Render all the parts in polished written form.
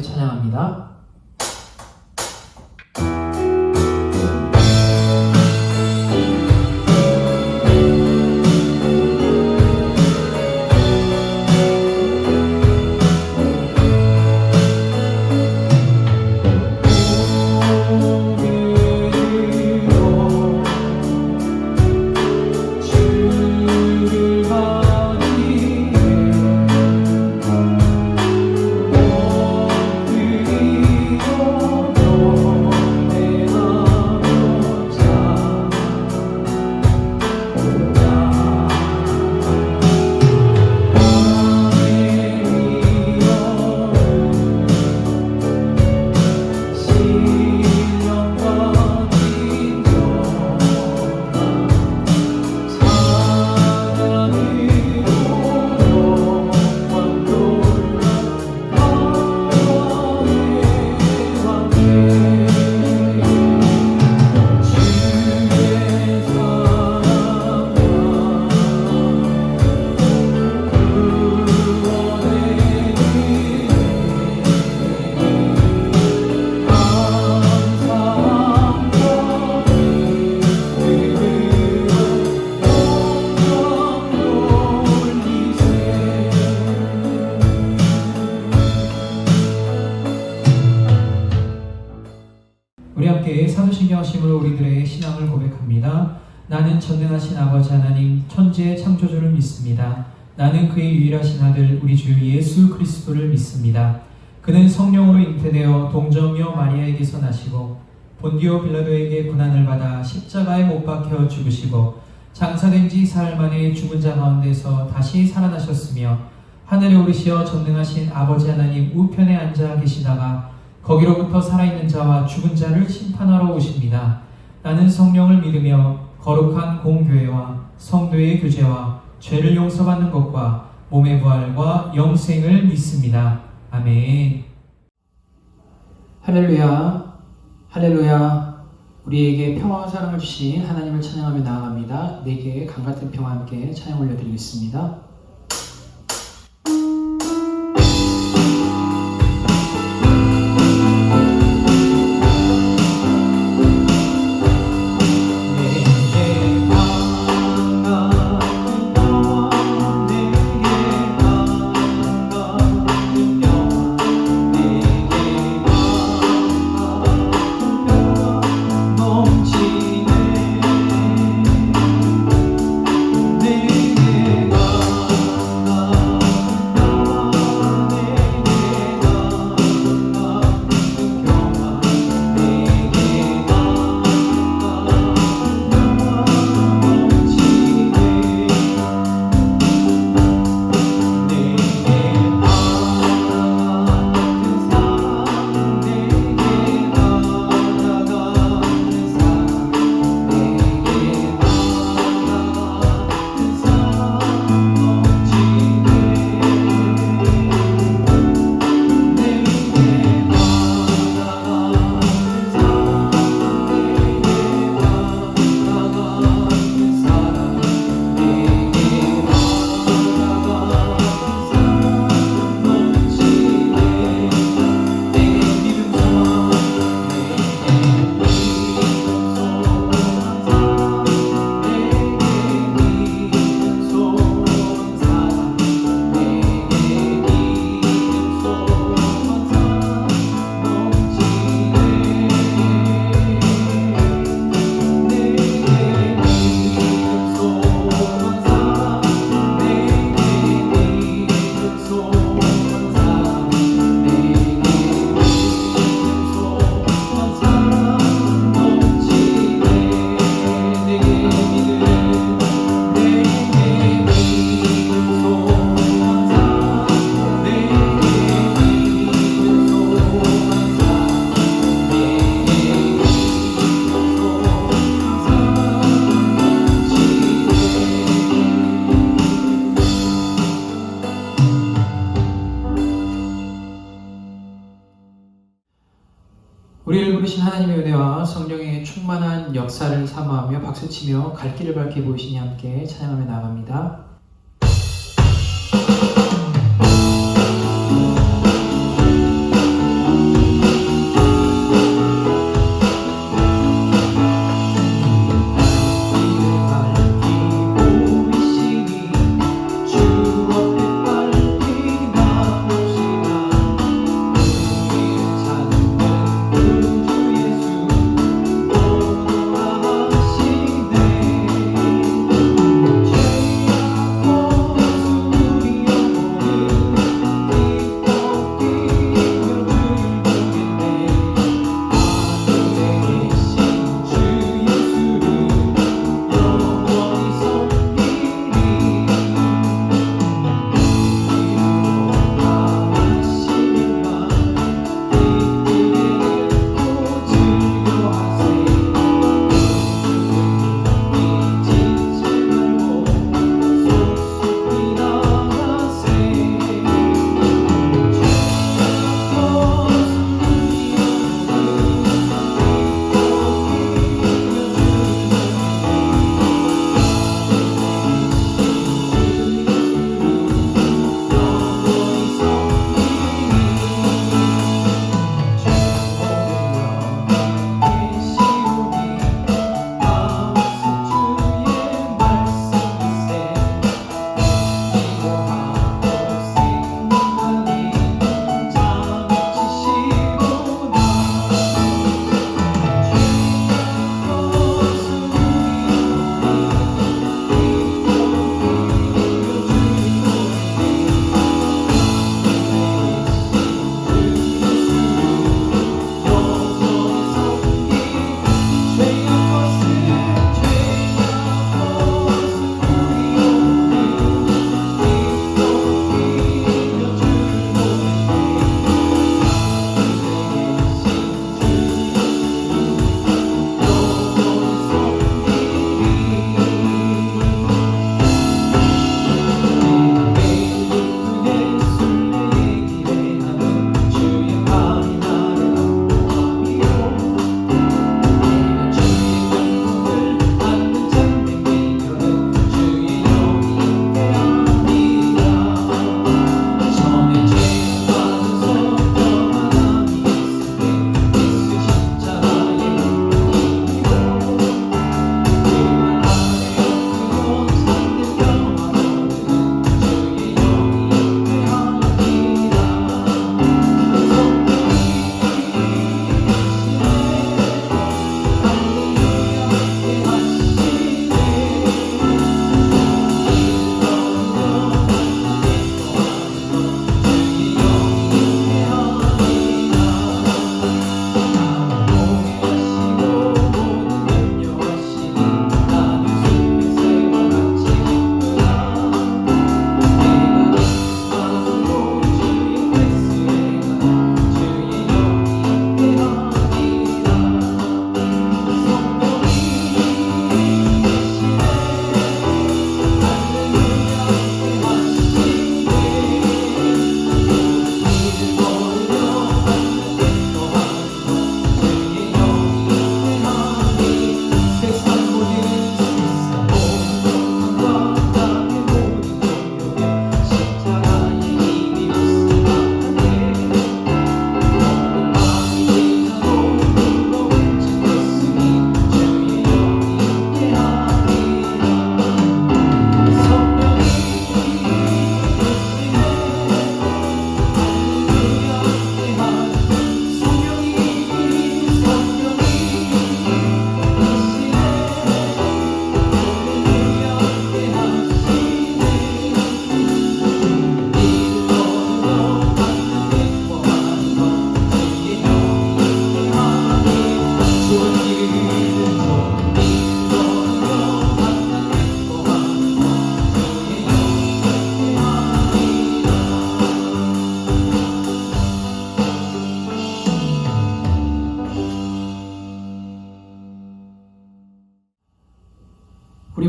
함께 찬양합니다. 우리 함께 사도신경하심으로 우리들의 신앙을 고백합니다. 나는 전능하신 아버지 하나님 천지의 창조주를 믿습니다. 나는 그의 유일하신 아들 우리 주 예수 그리스도를 믿습니다. 그는 성령으로 잉태되어 동정녀 마리아에게서 나시고 본디오 빌라도에게 고난을 받아 십자가에 못 박혀 죽으시고 장사된 지 사흘 만에 죽은 자 가운데서 다시 살아나셨으며 하늘에 오르시어 전능하신 아버지 하나님 우편에 앉아 계시다가 거기로부터 살아있는 자와 죽은 자를 심판하러 오십니다. 나는 성령을 믿으며 거룩한 공교회와 성도의 교제와 죄를 용서받는 것과 몸의 부활과 영생을 믿습니다. 아멘. 할렐루야, 할렐루야. 우리에게 평화와 사랑을 주신 하나님을 찬양하며 나아갑니다. 내게 강같은 평화 함께 찬양 올려드리겠습니다. 우리를 부르신 하나님의 은혜와 성령의 충만한 역사를 사모하며 박수치며 갈 길을 밝게 보이시니 함께 찬양하며 나아갑니다.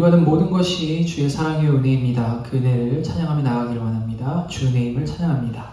받은 모든 것이 주의 사랑의 은혜입니다. 그 은혜를 찬양하며 나아가기를 원합니다. 주 은혜임을 찬양합니다.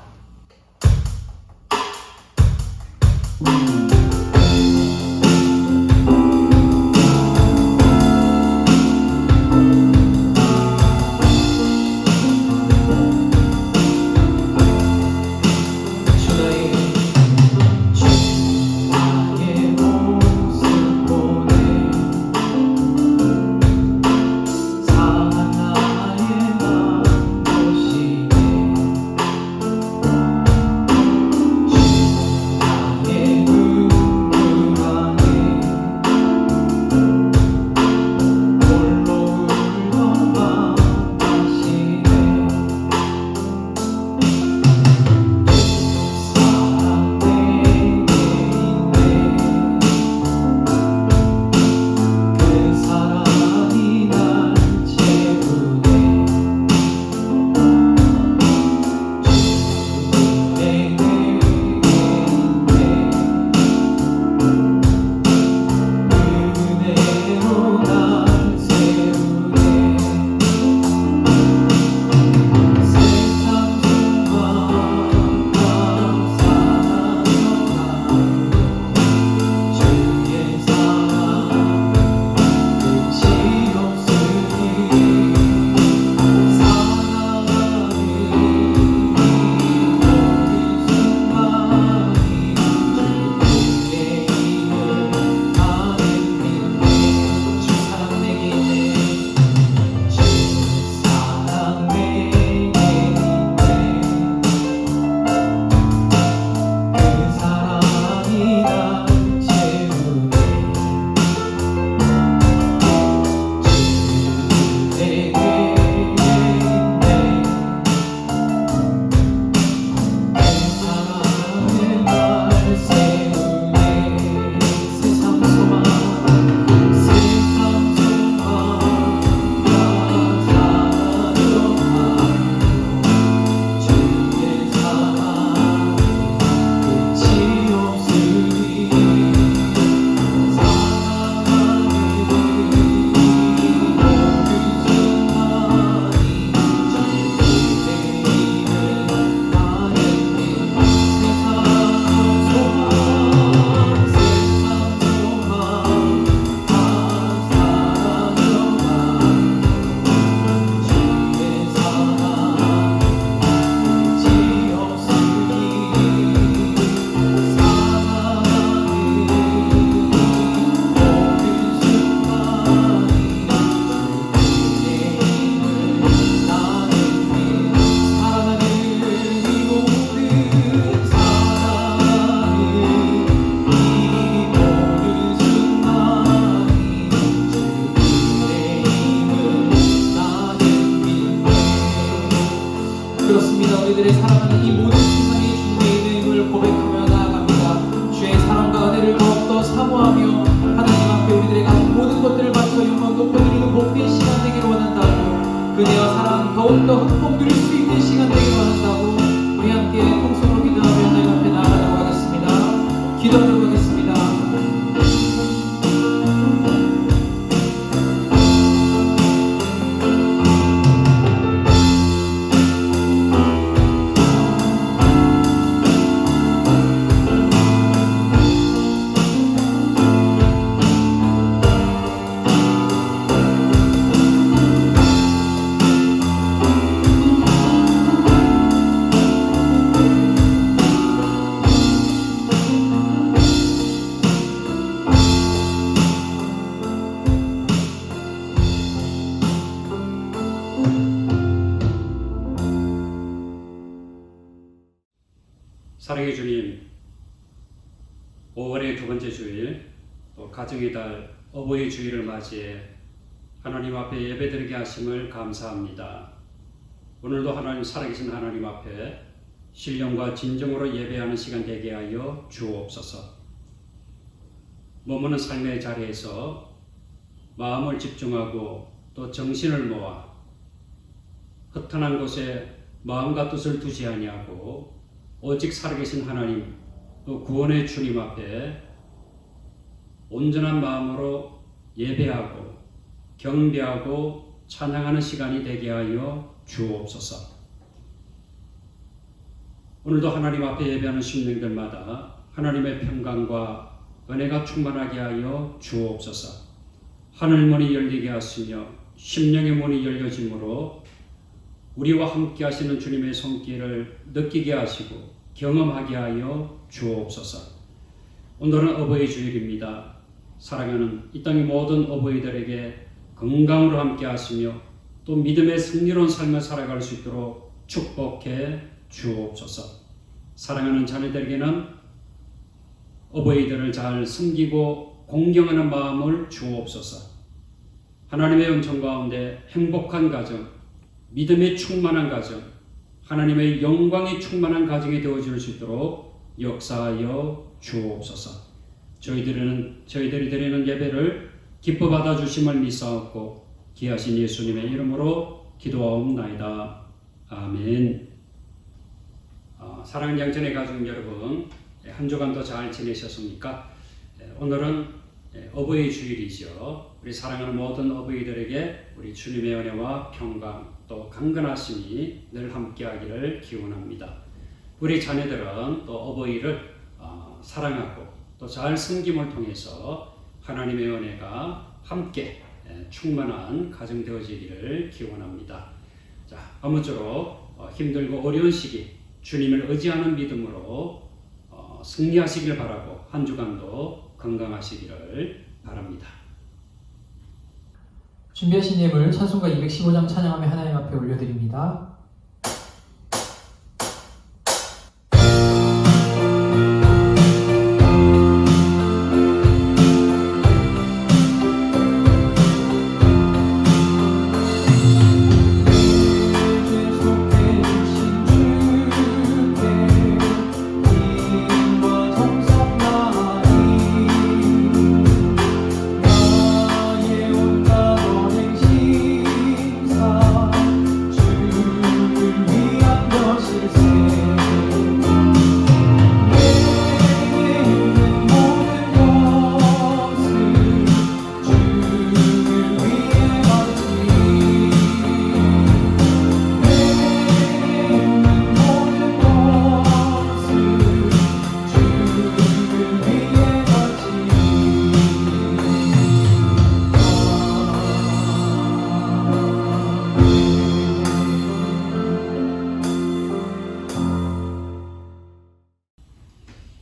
그렇습니다. 우리들의 사랑하는 이 모든 순간이 주님의 이름을 고백하며 나아갑니다. 주의 사랑과 은혜를 더욱더 사모하며 하나님 앞에 우리들의 가진 모든 것들을 바쳐 영광 높여드리는 복된 시간 되기를 원한다고, 그대와 사랑 더욱더 흠뻑 누릴 수 있는 시간 되기를 원한다고 우리 함께 통성으로 기도하며 하나님 앞에 나아가도록 하겠습니다. 기도하도록 하겠습니다. 사랑의 주님, 5월의 두 번째 주일, 또 가정의 달 어버이 주일을 맞이해 하나님 앞에 예배드리게 하심을 감사합니다. 오늘도 하나님 살아계신 하나님 앞에 신령과 진정으로 예배하는 시간 되게 하여 주옵소서. 머무는 삶의 자리에서 마음을 집중하고 또 정신을 모아 허탄한 곳에 마음과 뜻을 두지 아니하고 오직 살아계신 하나님, 또 구원의 주님 앞에 온전한 마음으로 예배하고 경배하고 찬양하는 시간이 되게 하여 주옵소서. 오늘도 하나님 앞에 예배하는 심령들마다 하나님의 평강과 은혜가 충만하게 하여 주옵소서. 하늘 문이 열리게 하시며 심령의 문이 열려짐으로 우리와 함께 하시는 주님의 손길을 느끼게 하시고 경험하게 하여 주옵소서. 오늘은 어버이 주일입니다. 사랑하는 이 땅의 모든 어버이들에게 건강으로 함께 하시며 또 믿음의 승리로운 삶을 살아갈 수 있도록 축복해 주옵소서. 사랑하는 자녀들에게는 어버이들을 잘 섬기고 공경하는 마음을 주옵소서. 하나님의 은총 가운데 행복한 가정, 믿음이 충만한 가정, 하나님의 영광이 충만한 가정이 되어줄 수 있도록 역사하여 주옵소서. 저희들이 드리는 예배를 기뻐 받아주심을 믿사옵고 귀하신 예수님의 이름으로 기도하옵나이다. 아멘. 사랑하는 양천의 가족 여러분, 한 주간도 잘 지내셨습니까? 오늘은 어버이 주일이죠. 우리 사랑하는 모든 어버이들에게 우리 주님의 은혜와 평강 또 강건하심이 늘 함께하기를 기원합니다. 우리 자녀들은 또 어버이를 사랑하고 또 잘 섬김을 통해서 하나님의 은혜가 함께 충만한 가정 되어지기를 기원합니다. 자, 아무쪼록 힘들고 어려운 시기 주님을 의지하는 믿음으로 승리하시길 바라고 한 주간도 건강하시기를 바랍니다. 준비하신 예물 찬송가 215장 찬양하며 하나님 앞에 올려드립니다.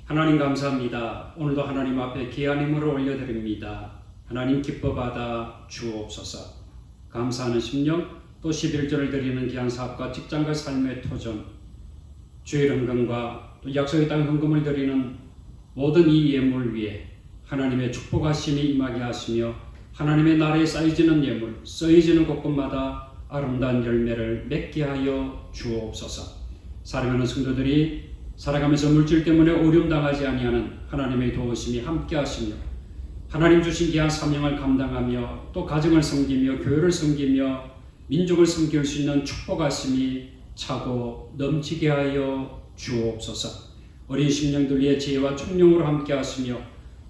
하나님 감사합니다. 오늘도 하나님 앞에 귀한 힘으로 올려드립니다. 하나님 기뻐 받아 주옵소서. 감사하는 심령 또 11절을 드리는 귀한 사업과 직장과 삶의 토전, 주일 헌금과 또 약속의 땅 헌금을 드리는 모든 이 예물 위에 하나님의 축복하심이 임하게 하시며 하나님의 나라에 쌓여지는 예물, 쓰여지는 곳곳마다 아름다운 열매를 맺게 하여 주옵소서. 사랑하는 성도들이 살아가면서 물질 때문에 어려움 당하지 아니하는 하나님의 도우심이 함께 하시며 하나님 주신 귀한 사명을 감당하며 또 가정을 섬기며 교회를 섬기며 민족을 섬길 수 있는 축복하심이 차고 넘치게 하여 주옵소서. 어린 심령들 위해 지혜와 총명으로 함께 하시며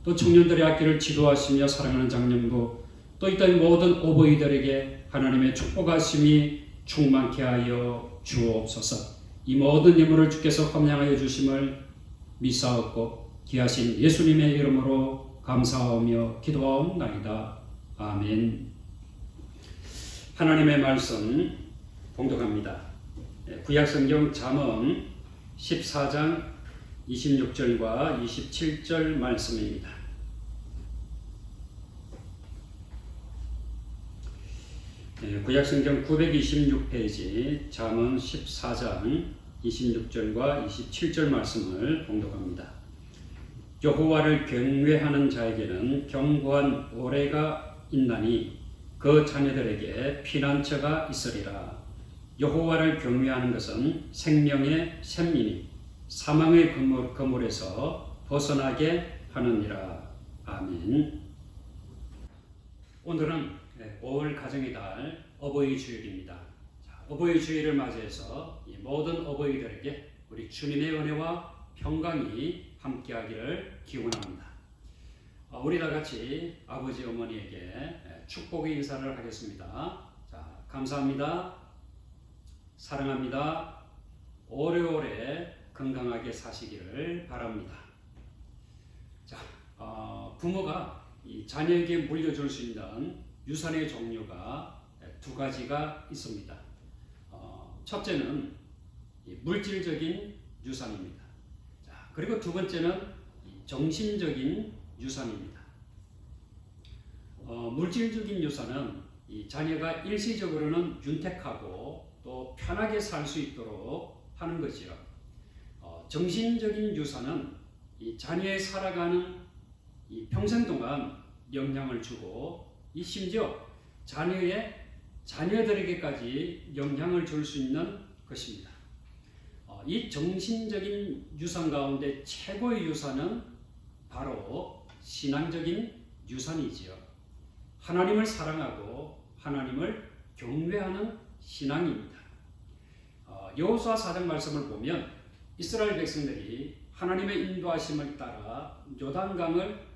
또 청년들의 앞길을 지도하시며 사랑하는 장년부 또 이 땅의 모든 어버이들에게 하나님의 축복하심이 충만케 하여 주옵소서. 이 모든 예물을 주께서 함양하여 주심을 믿사옵고 귀하신 예수님의 이름으로 감사하며 기도하옵나이다. 아멘. 하나님의 말씀 봉독합니다. 구약성경 잠언 14장 26절과 27절 말씀입니다. 구약성경 926페이지 잠언 14장 26절과 27절 말씀을 봉독합니다. 여호와를 경외하는 자에게는 견고한 오래가 있나니 그 자녀들에게 피난처가 있으리라. 여호와를 경외하는 것은 생명의 샘이니 사망의 그물에서 벗어나게 하느니라. 아멘. 오늘은 5월 가정의 달 어버이 주일입니다. 어버이 주일을 맞이해서 이 모든 어버이들에게 우리 주님의 은혜와 평강이 함께하기를 기원합니다. 우리 다 같이 아버지 어머니에게 축복의 인사를 하겠습니다. 자, 감사합니다. 사랑합니다. 오래오래 건강하게 사시기를 바랍니다. 자, 부모가 이 자녀에게 물려줄 수 있는 유산의 종류가 두 가지가 있습니다. 첫째는 물질적인 유산입니다. 자, 그리고 두 번째는 정신적인 유산입니다. 물질적인 유산은 이 자녀가 일시적으로는 윤택하고 또 편하게 살 수 있도록 하는 것이요. 정신적인 유산은 이 자녀의 살아가는 이 평생 동안 영향을 주고 이 심지어 자녀들에게까지 영향을 줄 수 있는 것입니다. 이 정신적인 유산 가운데 최고의 유산은 바로 신앙적인 유산이지요. 하나님을 사랑하고 하나님을 경외하는 신앙입니다. 여호수아 4장 말씀을 보면 이스라엘 백성들이 하나님의 인도하심을 따라 요단강을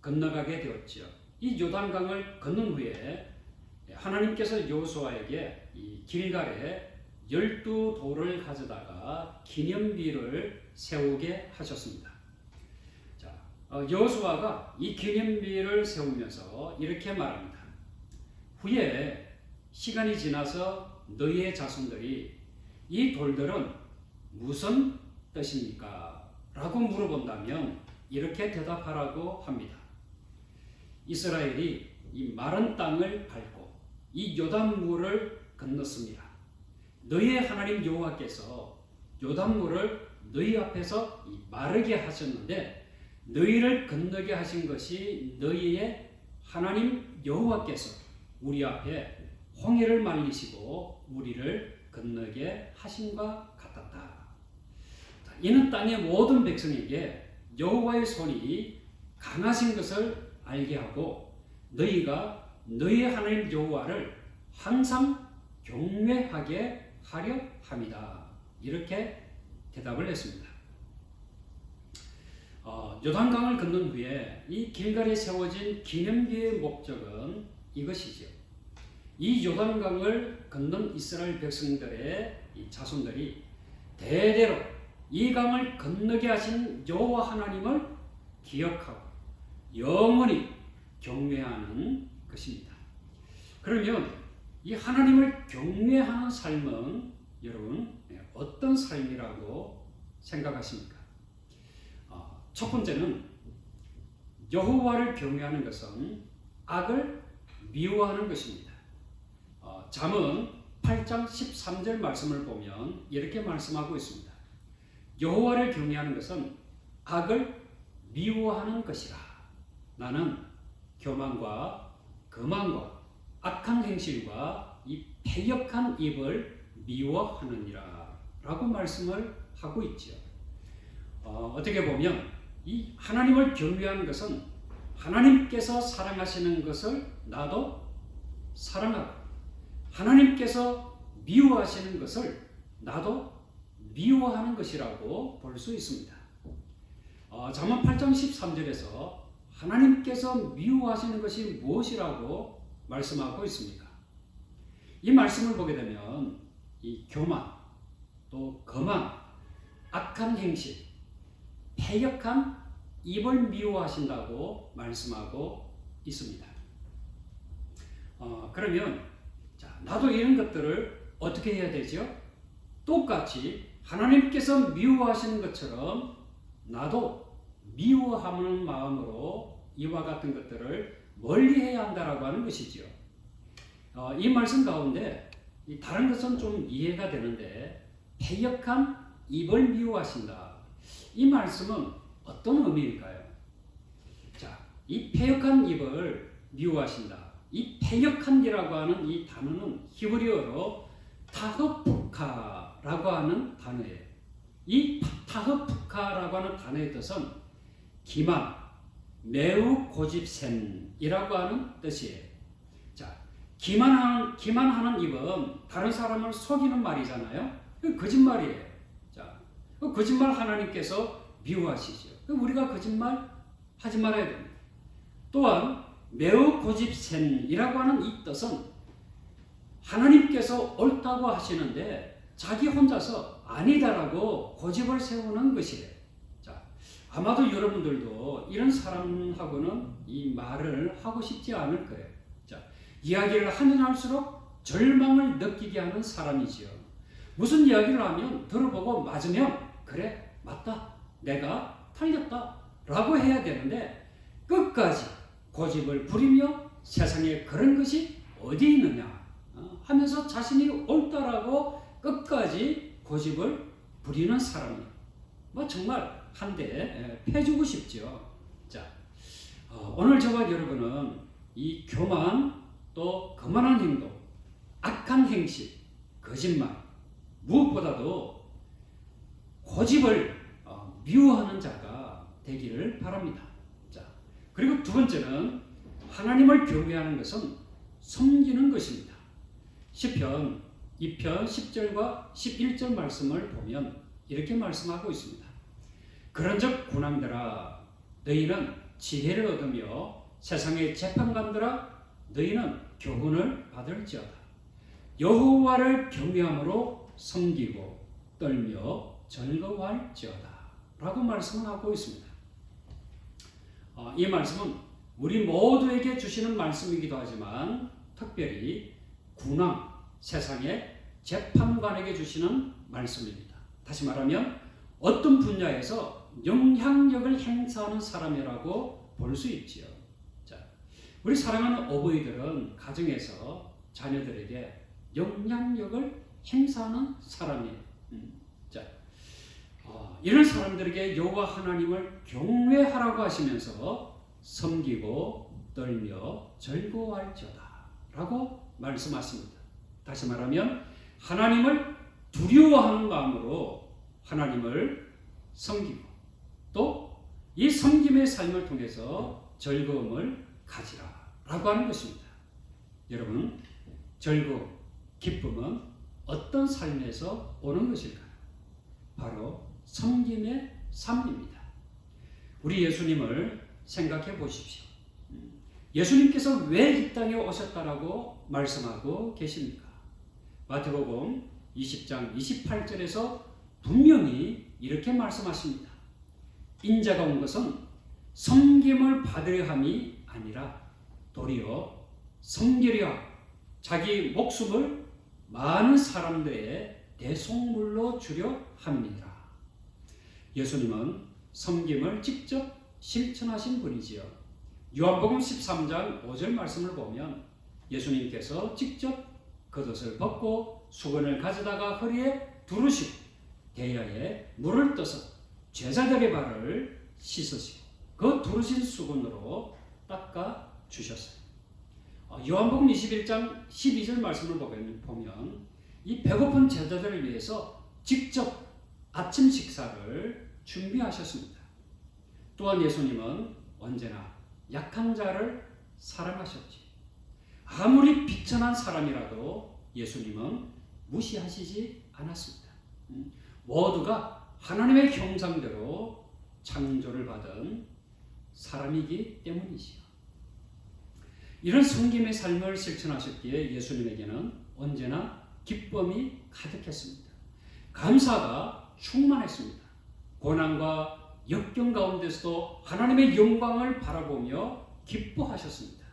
건너가게 되었지요. 이 요단강을 건넌 후에 하나님께서 여호수아에게 이 길갈에 12돌을 가져다가 기념비를 세우게 하셨습니다. 자, 여호수아가 이 기념비를 세우면서 이렇게 말합니다. 후에 시간이 지나서 너희의 자손들이 이 돌들은 무슨 뜻입니까? 라고 물어본다면 이렇게 대답하라고 합니다. 이스라엘이 이 마른 땅을 밟고 이 요단물을 건넜습니다. 너희의 하나님 여호와께서 요단물을 너희 앞에서 마르게 하셨는데 너희를 건너게 하신 것이 너희의 하나님 여호와께서 우리 앞에 홍해를 말리시고 우리를 건너게 하신과 같았다. 이는 땅의 모든 백성에게 여호와의 손이 강하신 것을 알게 하고 너희가 너희의 하나님 여호와를 항상 경외하게 하려 함이다. 이렇게 대답을 했습니다. 요단강을 건넌 후에 이 길갈에 세워진 기념비의 목적은 이것이죠. 이 요단강을 건넌 이스라엘 백성들의 이 자손들이 대대로 이 강을 건너게 하신 여호와 하나님을 기억하고 영원히 경외하는 것입니다. 그러면 이 하나님을 경외하는 삶은 여러분 어떤 삶이라고 생각하십니까? 첫 번째는 여호와를 경외하는 것은 악을 미워하는 것입니다. 잠언 8장 13절 말씀을 보면 이렇게 말씀하고 있습니다. 여호와를 경외하는 것은 악을 미워하는 것이라. 나는 교만과 거만과 악한 행실과 이 패역한 입을 미워하느니라 라고 말씀을 하고 있죠. 어떻게 보면 이 하나님을 경외하는 것은 하나님께서 사랑하시는 것을 나도 사랑하고 하나님께서 미워하시는 것을 나도 미워하는 것이라고 볼 수 있습니다. 잠언 8장 13절에서 하나님께서 미워하시는 것이 무엇이라고 말씀하고 있습니까? 이 말씀을 보게 되면 이 교만, 또 거만, 악한 행실, 패역한 입을 미워하신다고 말씀하고 있습니다. 그러면 나도 이런 것들을 어떻게 해야 되죠? 똑같이 하나님께서 미워하시는 것처럼 나도 미워하는 마음으로 이와 같은 것들을 멀리해야 한다라고 하는 것이지요. 이 말씀 가운데 다른 것은 좀 이해가 되는데 패역한 입을 미워하신다. 이 말씀은 어떤 의미일까요? 이 패역한 입을 미워하신다. 이 패역한이라고 하는 이 단어는 히브리어로 타흐푸카라고 하는 단어예요. 이 타흐푸카라고 하는 단어의 뜻은 기만, 매우 고집센이라고 하는 뜻이에요. 기만하는 입은 다른 사람을 속이는 말이잖아요. 거짓말이에요. 거짓말 하나님께서 미워하시죠. 우리가 거짓말 하지 말아야 됩니다. 또한 매우 고집센이라고 하는 이 뜻은 하나님께서 옳다고 하시는데 자기 혼자서 아니다라고 고집을 세우는 것이래요. 자, 아마도 여러분들도 이런 사람하고는 이 말을 하고 싶지 않을 거예요. 자, 이야기를 하면 할수록 절망을 느끼게 하는 사람이지요. 무슨 이야기를 하면 들어보고 맞으면 그래, 맞다, 내가 틀렸다 라고 해야 되는데 끝까지 고집을 부리며 세상에 그런 것이 어디 있느냐 하면서 자신이 옳다라고 끝까지 고집을 부리는 사람이에요. 뭐 정말 한 대 패주고 싶죠. 자, 오늘 저와 여러분은 이 교만, 또 거만한 행동, 악한 행실, 거짓말, 무엇보다도 고집을 미워하는 자가 되기를 바랍니다. 자, 그리고 두 번째는 하나님을 경외하는 것은 섬기는 것입니다. 시편 2편 10절과 11절 말씀을 보면 이렇게 말씀하고 있습니다. 그런즉 군왕들아 너희는 지혜를 얻으며 세상의 재판관들아 너희는 교훈을 받을지어다. 여호와를 경외함으로 섬기고 떨며 즐거워할지어다 라고 말씀을 하고 있습니다. 이 말씀은 우리 모두에게 주시는 말씀이기도 하지만 특별히 군왕, 세상의 재판관에게 주시는 말씀입니다. 다시 말하면 어떤 분야에서 영향력을 행사하는 사람이라고 볼 수 있지요. 자, 우리 사랑하는 어버이들은 가정에서 자녀들에게 영향력을 행사하는 사람이에요. 자, 이런 사람들에게 여호와 하나님을 경외하라고 하시면서 섬기고 떨며 즐거워할지어다 라고 말씀하십니다. 다시 말하면 하나님을 두려워하는 마음으로 하나님을 섬기고 또 이 섬김의 삶을 통해서 즐거움을 가지라 라고 하는 것입니다. 여러분, 즐거움, 기쁨은 어떤 삶에서 오는 것일까요? 바로 섬김의 삶입니다. 우리 예수님을 생각해 보십시오. 예수님께서 왜 이 땅에 오셨다라고 말씀하고 계십니까? 마태복음 20장 28절에서 분명히 이렇게 말씀하십니다. 인자가 온 것은 섬김을 받으려 함이 아니라 도리어 섬기려 자기 목숨을 많은 사람들의 대속물로 주려 함이니라. 예수님은 섬김을 직접 실천하신 분이지요. 요한복음 13장 5절 말씀을 보면 예수님께서 직접 겉옷을 벗고 수건을 가져다가 허리에 두르시고 대야에 물을 떠서 제자들의 발을 씻으시고 그 두르신 수건으로 닦아 주셨어요. 요한복음 21장 12절 말씀을 보면 이 배고픈 제자들을 위해서 직접 아침 식사를 준비하셨습니다. 또한 예수님은 언제나 약한 자를 사랑하셨지. 아무리 비천한 사람이라도 예수님은 무시하시지 않았습니다. 모두가 하나님의 형상대로 창조를 받은 사람이기 때문이지요. 이런 섬김의 삶을 실천하셨기에 예수님에게는 언제나 기쁨이 가득했습니다. 감사가 충만했습니다. 고난과 역경 가운데서도 하나님의 영광을 바라보며 기뻐하셨습니다.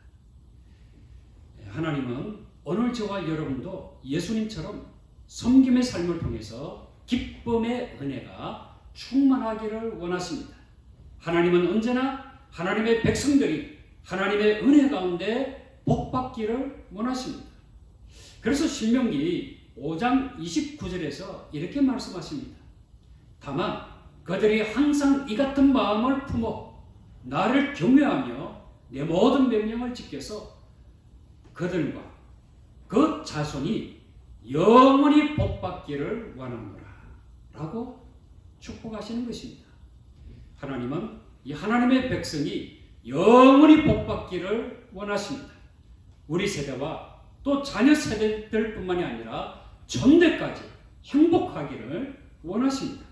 하나님은 오늘 저와 여러분도 예수님처럼 섬김의 삶을 통해서 기쁨의 은혜가 충만하기를 원하십니다. 하나님은 언제나 하나님의 백성들이 하나님의 은혜 가운데 복받기를 원하십니다. 그래서 신명기 5장 29절에서 이렇게 말씀하십니다. 다만 그들이 항상 이 같은 마음을 품어 나를 경외하며 내 모든 명령을 지켜서 그들과 그 자손이 영원히 복받기를 원하노라 라고 축복하시는 것입니다. 하나님은 이 하나님의 백성이 영원히 복받기를 원하십니다. 우리 세대와 또 자녀 세대들뿐만이 아니라 전대까지 행복하기를 원하십니다.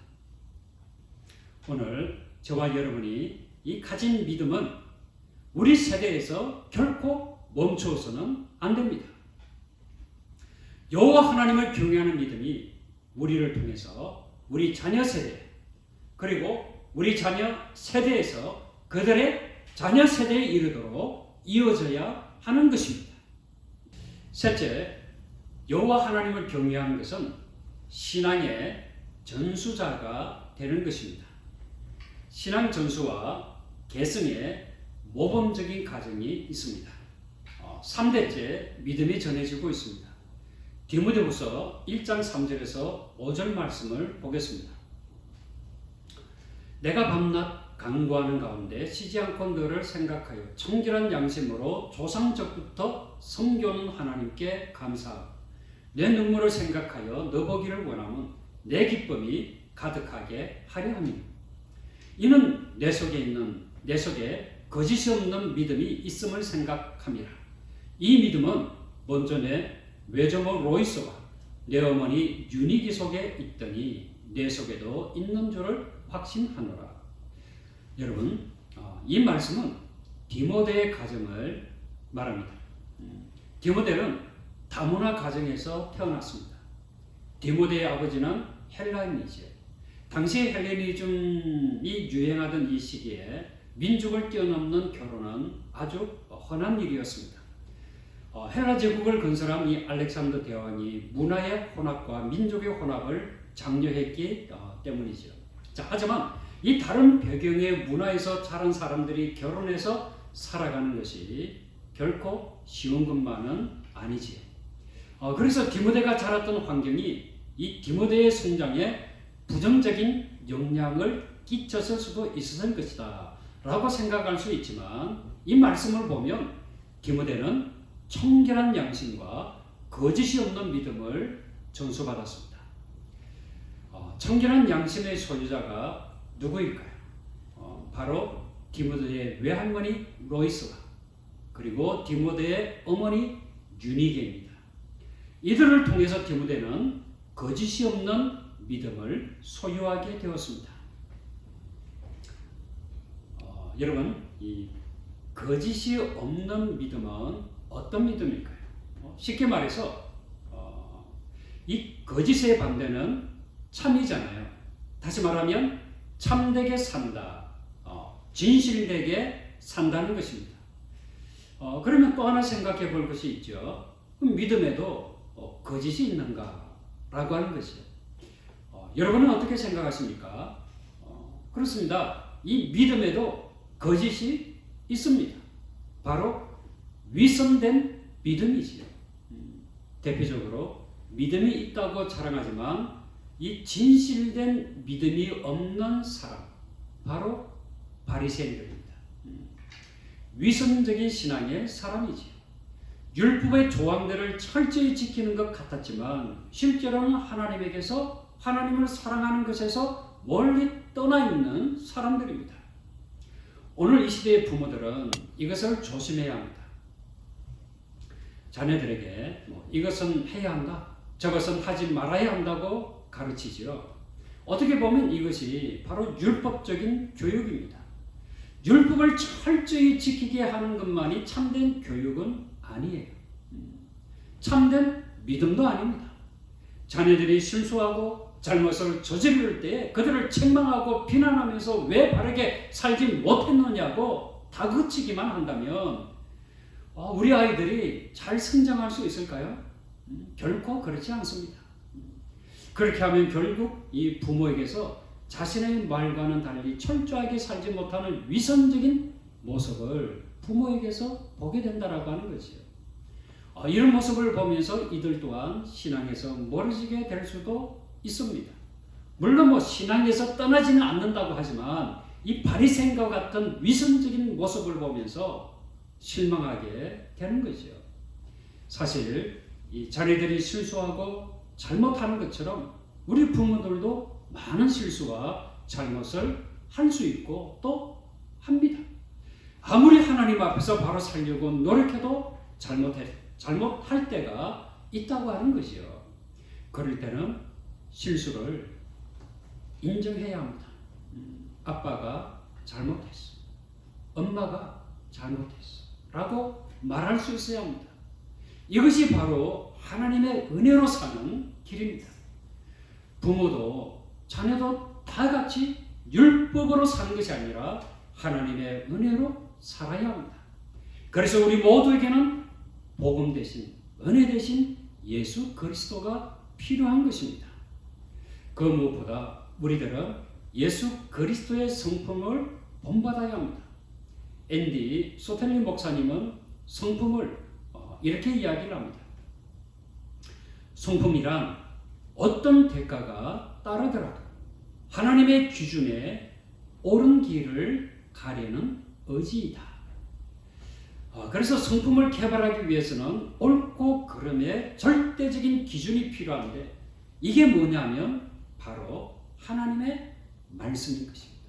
오늘 저와 여러분이 이 가진 믿음은 우리 세대에서 결코 멈추어서는 안 됩니다. 여호와 하나님을 경외하는 믿음이 우리를 통해서 우리 자녀 세대 그리고 우리 자녀 세대에서 그들의 자녀 세대에 이르도록 이어져야 하는 것입니다. 셋째, 여호와 하나님을 경외하는 것은 신앙의 전수자가 되는 것입니다. 신앙 전수와 계승의 모범적인 과정이 있습니다. 3대째 믿음이 전해지고 있습니다. 디모데후서 1장 3절에서 5절 말씀을 보겠습니다. 내가 밤낮 간구하는 가운데 쉬지 않고 너를 생각하여 청결한 양심으로 조상적부터 섬겨오는 하나님께 감사하고 내 눈물을 생각하여 너 보기를 원하면 내 기쁨이 가득하게 하려 함이니 이는 내 속에 거짓이 없는 믿음이 있음을 생각함이라. 이 믿음은 먼저 내 외조모 로이스와 내 어머니 유니기 속에 있더니 내 속에도 있는 줄을 확신하노라. 여러분, 이 말씀은 디모데의 가정을 말합니다. 디모데는 다문화 가정에서 태어났습니다. 디모데의 아버지는 헬라인이죠. 당시 헬레니즘이 유행하던 이 시기에 민족을 뛰어넘는 결혼은 아주 흔한 일이었습니다. 헬라 제국을 건설한 이 알렉산더 대왕이 문화의 혼합과 민족의 혼합을 장려했기 때문이죠. 자, 하지만 이 다른 배경의 문화에서 자란 사람들이 결혼해서 살아가는 것이 결코 쉬운 것만은 아니지요. 그래서 디모데가 자랐던 환경이 이 디모데의 성장에 부정적인 영향을 끼쳤을 수도 있었을 것이다 라고 생각할 수 있지만 이 말씀을 보면 디모데는 청결한 양심과 거짓이 없는 믿음을 전수받았습니다. 청결한 양심의 소유자가 누구일까요? 바로 디모데의 외할머니 로이스와 그리고 디모데의 어머니 유니게입니다. 이들을 통해서 디모데는 거짓이 없는 믿음을 소유하게 되었습니다. 여러분, 이 거짓이 없는 믿음은 어떤 믿음일까요? 쉽게 말해서 이 거짓의 반대는 참이잖아요. 다시 말하면 참되게 산다, 진실되게 산다는 것입니다. 그러면 또 하나 생각해 볼 것이 있죠. 그럼 믿음에도 거짓이 있는가? 라고 하는 것이죠. 여러분은 어떻게 생각하십니까? 그렇습니다. 이 믿음에도 거짓이 있습니다. 바로 위선된 믿음이지요. 대표적으로 믿음이 있다고 자랑하지만 이 진실된 믿음이 없는 사람, 바로 바리새인들입니다. 위선적인 신앙의 사람이지요. 율법의 조항들을 철저히 지키는 것 같았지만 실제로는 하나님을 사랑하는 것에서 멀리 떠나 있는 사람들입니다. 오늘 이 시대의 부모들은 이것을 조심해야 합니다. 자녀들에게 이것은 해야 한다, 저것은 하지 말아야 한다고 가르치지요. 어떻게 보면 이것이 바로 율법적인 교육입니다. 율법을 철저히 지키게 하는 것만이 참된 교육은 아니에요. 참된 믿음도 아닙니다. 자녀들이 실수하고 잘못을 저지를 때 그들을 책망하고 비난하면서 왜 바르게 살지 못했느냐고 다그치기만 한다면 우리 아이들이 잘 성장할 수 있을까요? 결코 그렇지 않습니다. 그렇게 하면 결국 이 부모에게서 자신의 말과는 달리 철저하게 살지 못하는 위선적인 모습을 부모에게서 보게 된다라고 하는 것이에요. 이런 모습을 보면서 이들 또한 신앙에서 멀어지게 될 수도 있습니다. 물론 신앙에서 떠나지는 않는다고 하지만 이 바리새인과 같은 위선적인 모습을 보면서 실망하게 되는 거죠. 사실 이 자녀들이 실수하고 잘못하는 것처럼 우리 부모들도 많은 실수와 잘못을 할 수 있고 또 합니다. 아무리 하나님 앞에서 바로 살려고 노력해도 잘못할 때가 있다고 하는 것이요. 그럴 때는 실수를 인정해야 합니다. 아빠가 잘못했어. 엄마가 잘못했어 라고 말할 수 있어야 합니다. 이것이 바로 하나님의 은혜로 사는 길입니다. 부모도 자녀도 다 같이 율법으로 사는 것이 아니라 하나님의 은혜로 살아야 합니다. 그래서 우리 모두에게는 복음 대신 은혜 대신 예수 그리스도가 필요한 것입니다. 그 무엇보다 우리들은 예수 그리스도의 성품을 본받아야 합니다. 앤디 소텔리 목사님은 성품을 이렇게 이야기를 합니다. 성품이란 어떤 대가가 따르더라도 하나님의 기준에 옳은 길을 가려는 의지이다. 그래서 성품을 개발하기 위해서는 옳고 그름의 절대적인 기준이 필요한데 이게 뭐냐면 바로 하나님의 말씀인 것입니다.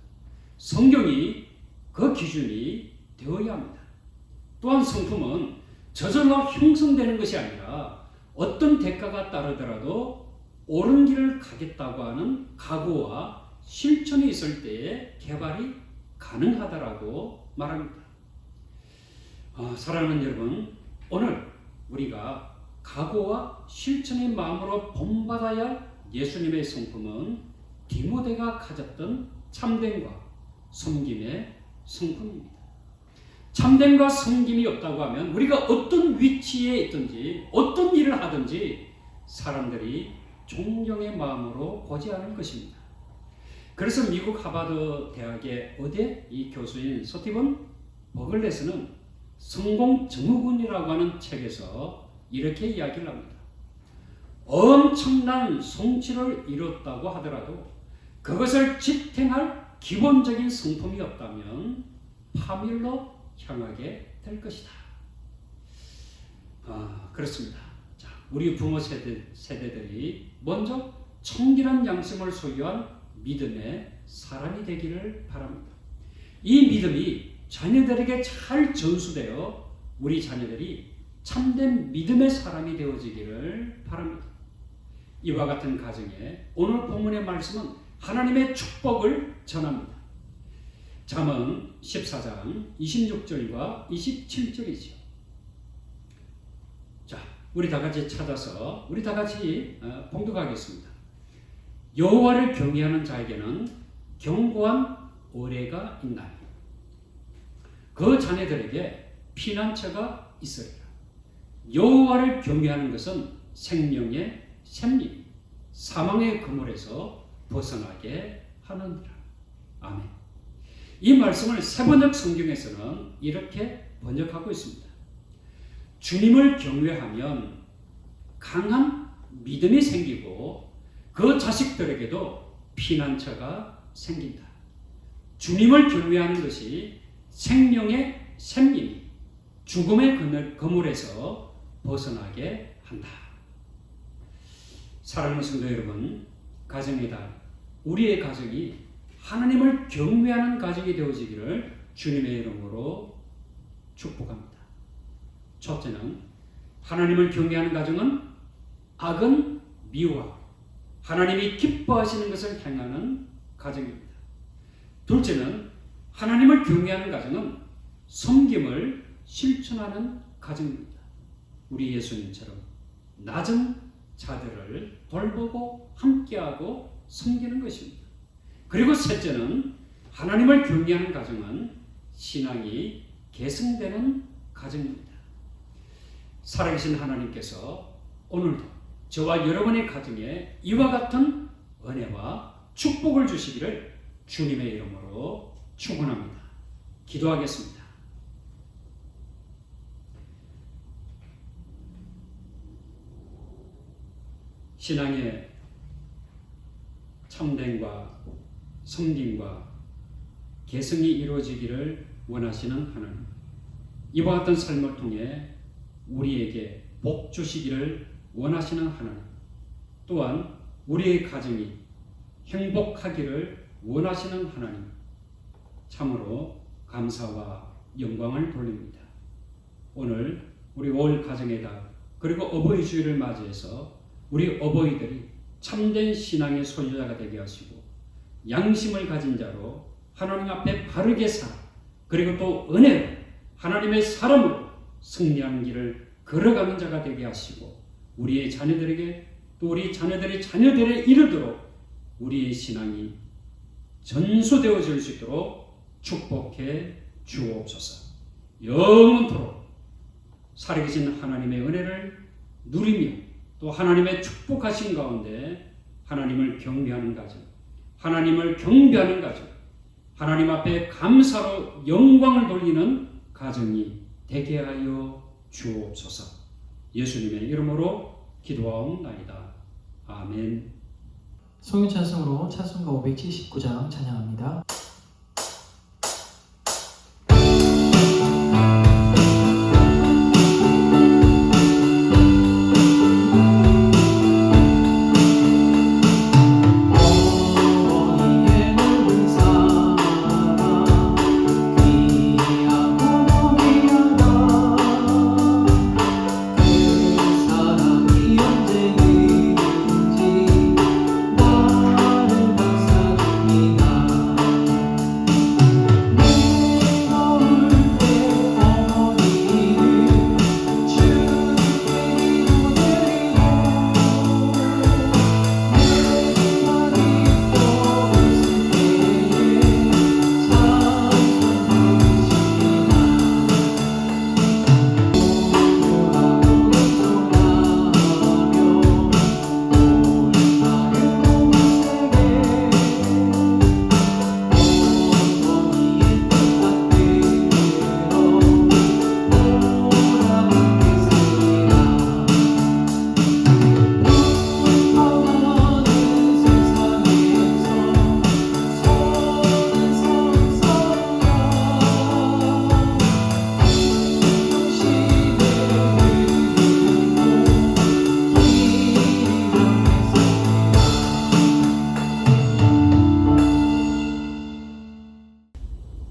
성경이 그 기준이 되어야 합니다. 또한 성품은 저절로 형성되는 것이 아니라 어떤 대가가 따르더라도 옳은 길을 가겠다고 하는 각오와 실천이 있을 때에 개발이 가능하다라고 말합니다. 사랑하는 여러분, 오늘 우리가 각오와 실천의 마음으로 본받아야 할 예수님의 성품은 디모데가 가졌던 참됨과 섬김의 성품입니다. 참됨과 섬김이 없다고 하면 우리가 어떤 위치에 있든지 어떤 일을 하든지 사람들이 존경의 마음으로 보지 않을 것입니다. 그래서 미국 하버드 대학의 의대 이 교수인 스티븐 버글렛은 성공 증후군이라고 하는 책에서 이렇게 이야기를 합니다. 엄청난 성취를 이뤘다고 하더라도 그것을 지탱할 기본적인 성품이 없다면 파멸로 향하게 될 것이다. 그렇습니다. 자, 우리 부모 세대들이 먼저 청결한 양심을 소유한 믿음의 사람이 되기를 바랍니다. 이 믿음이 자녀들에게 잘 전수되어 우리 자녀들이 참된 믿음의 사람이 되어지기를 바랍니다. 이와 같은 가정에 오늘 본문의 말씀은 하나님의 축복을 전합니다. 잠언 14장 26절과 27절이죠. 자, 우리 다 같이 찾아서 우리 다 같이 봉독하겠습니다. 여호와를 경외하는 자에게는 견고한 의뢰가 있나니 그 자녀들에게 피난처가 있으리라. 여호와를 경외하는 것은 생명의 샘림, 사망의 그물에서 벗어나게 하느니라. 아멘. 이 말씀을 세번역 성경에서는 이렇게 번역하고 있습니다. 주님을 경외하면 강한 믿음이 생기고 그 자식들에게도 피난처가 생긴다. 주님을 경외하는 것이 생명의 샘림이 죽음의 그물에서 벗어나게 한다. 사랑하는 성도 여러분, 가정의 달, 우리의 가정이 하나님을 경외하는 가정이 되어지기를 주님의 이름으로 축복합니다. 첫째는 하나님을 경외하는 가정은 악은 미워하고 하나님이 기뻐하시는 것을 행하는 가정입니다. 둘째는 하나님을 경외하는 가정은 섬김을 실천하는 가정입니다. 우리 예수님처럼 낮은 자들을 돌보고 함께하고 섬기는 것입니다. 그리고 셋째는 하나님을 경외하는 가정은 신앙이 계승되는 가정입니다. 살아계신 하나님께서 오늘도 저와 여러분의 가정에 이와 같은 은혜와 축복을 주시기를 주님의 이름으로 축원합니다. 기도하겠습니다. 신앙의 참됨과 섬김과 계승이 이루어지기를 원하시는 하나님, 이와 같은 삶을 통해 우리에게 복 주시기를 원하시는 하나님, 또한 우리의 가정이 행복하기를 원하시는 하나님, 참으로 감사와 영광을 돌립니다. 오늘 우리 올 가정의 달 그리고 어버이 주일을 맞이해서 우리 어버이들이 참된 신앙의 소유자가 되게 하시고 양심을 가진 자로 하나님 앞에 바르게 살아 그리고 또 은혜로 하나님의 사람으로 승리하는 길을 걸어가는 자가 되게 하시고 우리의 자녀들에게 또 우리 자녀들의 자녀들에 이르도록 우리의 신앙이 전수되어질 수 있도록 축복해 주옵소서. 영원토록 살아계신 하나님의 은혜를 누리며 또 하나님의 축복하신 가운데 하나님을 경배하는 가정, 하나님을 경배하는 가정, 하나님 앞에 감사로 영광을 돌리는 가정이 되게 하여 주옵소서. 예수님의 이름으로 기도하옵나이다. 아멘. 송유 찬송으로 찬송가 579장 찬양합니다.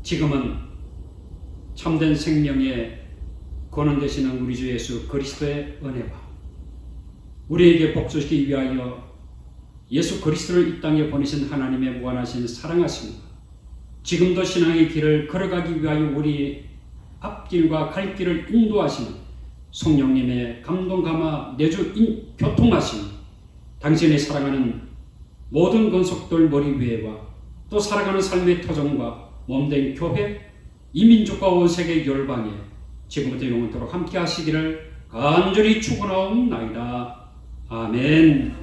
지금은 참된 생명의 권원 되시는 우리 주 예수 그리스도의 은혜와 우리에게 복주시기 위하여 예수 그리스도를 이 땅에 보내신 하나님의 무한하신 사랑하심과 지금도 신앙의 길을 걸어가기 위하여 우리 앞길과 갈 길을 인도하시는 성령님의 감동 감화 내주 교통하심, 당신의 사랑하는 모든 건속들 머리 위에와 또 살아가는 삶의 터전과 몸된 교회, 이민족과 온 세계 열방에 지금부터 영원토록 함께 하시기를 간절히 축원하옵나이다. 아멘.